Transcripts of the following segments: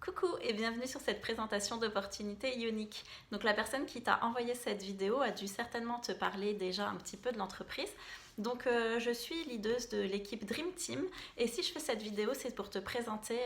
Coucou et bienvenue sur cette présentation d'opportunités uniques. Donc la personne qui t'a envoyé cette vidéo a dû certainement te parler déjà un petit peu de l'entreprise. Donc je suis leaduse de l'équipe Dream Team et si je fais cette vidéo c'est pour te présenter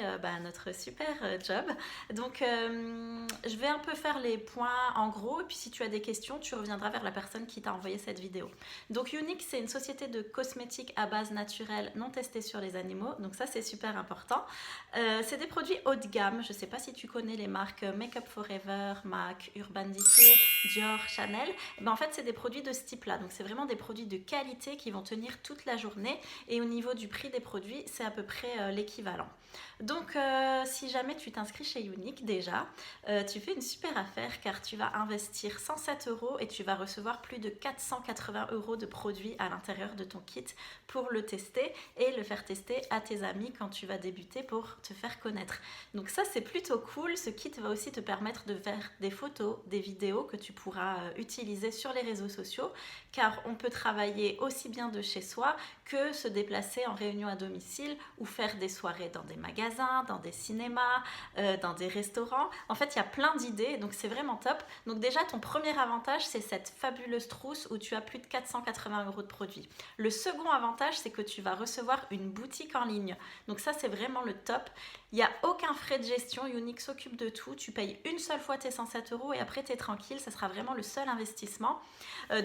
notre super job. Donc je vais un peu faire les points en gros et puis si tu as des questions tu reviendras vers la personne qui t'a envoyé cette vidéo. Donc Unique c'est une société de cosmétiques à base naturelle non testée sur les animaux, donc ça c'est super important. C'est des produits haut de gamme, je ne sais pas si tu connais les marques Make Up Forever, MAC, Urban Decay, Dior, Chanel. Et ben en fait c'est des produits de ce type là, donc c'est vraiment des produits de qualité qui vont tenir toute la journée et au niveau du prix des produits c'est à peu près l'équivalent. Donc si jamais tu t'inscris chez Unique déjà, tu fais une super affaire car tu vas investir 107 € et tu vas recevoir plus de 480 € de produits à l'intérieur de ton kit pour le tester et le faire tester à tes amis quand tu vas débuter pour te faire connaître. Donc ça c'est plutôt cool, ce kit va aussi te permettre de faire des photos, des vidéos que tu pourras utiliser sur les réseaux sociaux car on peut travailler aussi bien de chez soi que se déplacer en réunion à domicile ou faire des soirées dans des magasins, dans des cinémas, dans des restaurants. En fait, il y a plein d'idées, donc c'est vraiment top. Donc déjà, ton premier avantage, c'est cette fabuleuse trousse où tu as plus de 480 € de produits. Le second avantage, c'est que tu vas recevoir une boutique en ligne. Donc ça, c'est vraiment le top. Il n'y a aucun frais de gestion, Unique s'occupe de tout. Tu payes une seule fois tes 107 € et après, tu es tranquille. Ça sera vraiment le seul investissement.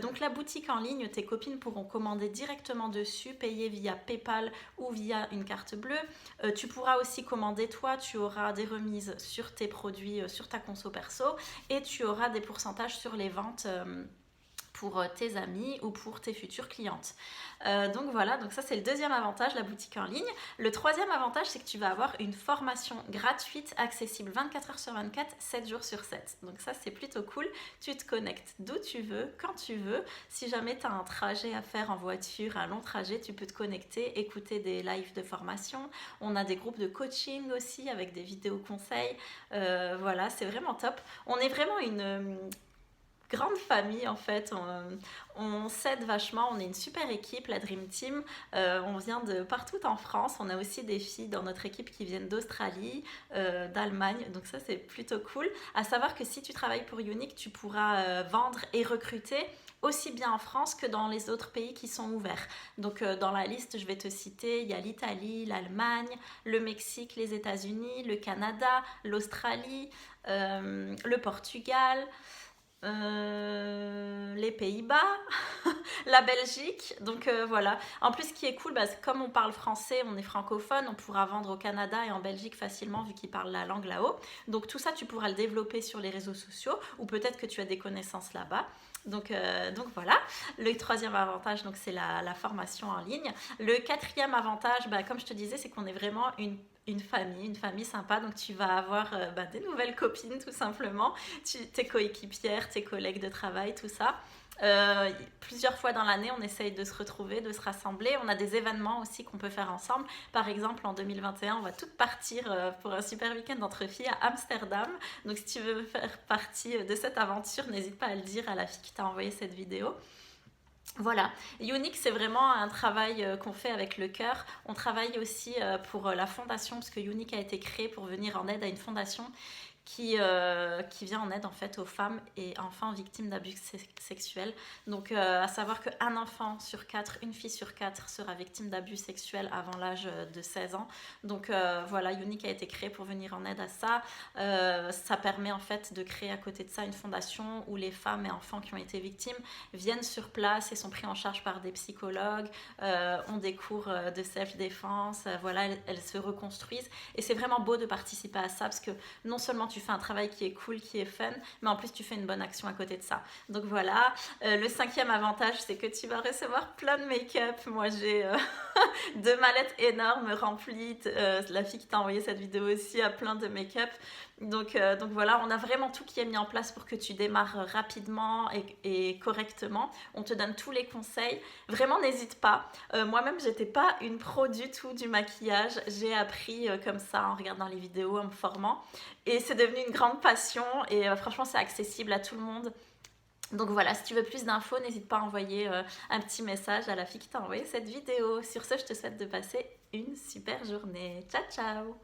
Donc la boutique en ligne, tes copines pourront commander directement dessus, payer via PayPal ou via une carte bleue. Tu pourras aussi commander toi, tu auras des remises sur tes produits, sur ta conso perso et tu auras des pourcentages sur les ventes pour tes amis ou pour tes futures clientes. Donc voilà, donc ça c'est le deuxième avantage, la boutique en ligne. Le troisième avantage, c'est que tu vas avoir une formation gratuite, accessible 24 h sur 24, 7 jours sur 7. Donc ça c'est plutôt cool, tu te connectes d'où tu veux, quand tu veux. Si jamais tu as un trajet à faire en voiture, un long trajet, tu peux te connecter, écouter des lives de formation. On a des groupes de coaching aussi avec des vidéos conseils. Voilà, c'est vraiment top. On est vraiment une grande famille en fait, on s'aide vachement, on est une super équipe, la Dream Team, on vient de partout en France, on a aussi des filles dans notre équipe qui viennent d'Australie, d'Allemagne, donc ça c'est plutôt cool. À savoir que si tu travailles pour Unique, tu pourras vendre et recruter aussi bien en France que dans les autres pays qui sont ouverts. Donc dans la liste, je vais te citer, il y a l'Italie, l'Allemagne, le Mexique, les États-Unis, le Canada, l'Australie, le Portugal, les Pays-Bas, la Belgique, donc voilà. En plus, ce qui est cool, comme on parle français, on est francophone, on pourra vendre au Canada et en Belgique facilement vu qu'ils parlent la langue là-haut. Donc tout ça, tu pourras le développer sur les réseaux sociaux ou peut-être que tu as des connaissances là-bas. Donc voilà. Le troisième avantage, donc, c'est la formation en ligne. Le quatrième avantage, comme je te disais, c'est qu'on est vraiment une famille sympa, donc tu vas avoir des nouvelles copines tout simplement, tes coéquipières, tes collègues de travail, tout ça. Plusieurs fois dans l'année, on essaye de se retrouver, de se rassembler. On a des événements aussi qu'on peut faire ensemble. Par exemple, en 2021, on va toutes partir pour un super week-end entre filles à Amsterdam. Donc si tu veux faire partie de cette aventure, n'hésite pas à le dire à la fille qui t'a envoyé cette vidéo. Voilà, Unique c'est vraiment un travail qu'on fait avec le cœur. On travaille aussi pour la fondation parce que Unique a été créé pour venir en aide à une fondation qui vient en aide en fait aux femmes et enfants victimes d'abus sexuels. Donc à savoir qu'un enfant sur 4, une fille sur 4 sera victime d'abus sexuels avant l'âge de 16 ans. Donc voilà, Unique a été créé pour venir en aide à ça. Ça permet en fait de créer à côté de ça une fondation où les femmes et enfants qui ont été victimes viennent sur place et sont pris en charge par des psychologues, ont des cours de self-défense, voilà, elles se reconstruisent. Et c'est vraiment beau de participer à ça parce que non seulement tu fais un travail qui est cool, qui est fun, mais en plus tu fais une bonne action à côté de ça. Donc voilà, le cinquième avantage, c'est que tu vas recevoir plein de make-up. Moi j'ai 2 mallettes énormes remplies, la fille qui t'a envoyé cette vidéo aussi a plein de make-up. Donc voilà, on a vraiment tout qui est mis en place pour que tu démarres rapidement et correctement. On te donne tous les conseils. Vraiment, n'hésite pas. Moi-même, j'étais pas une pro du tout du maquillage. J'ai appris comme ça en regardant les vidéos, en me formant. Et c'est devenu une grande passion. Et franchement, c'est accessible à tout le monde. Donc voilà, si tu veux plus d'infos, n'hésite pas à envoyer un petit message à la fille qui t'a envoyé cette vidéo. Sur ce, je te souhaite de passer une super journée. Ciao, ciao!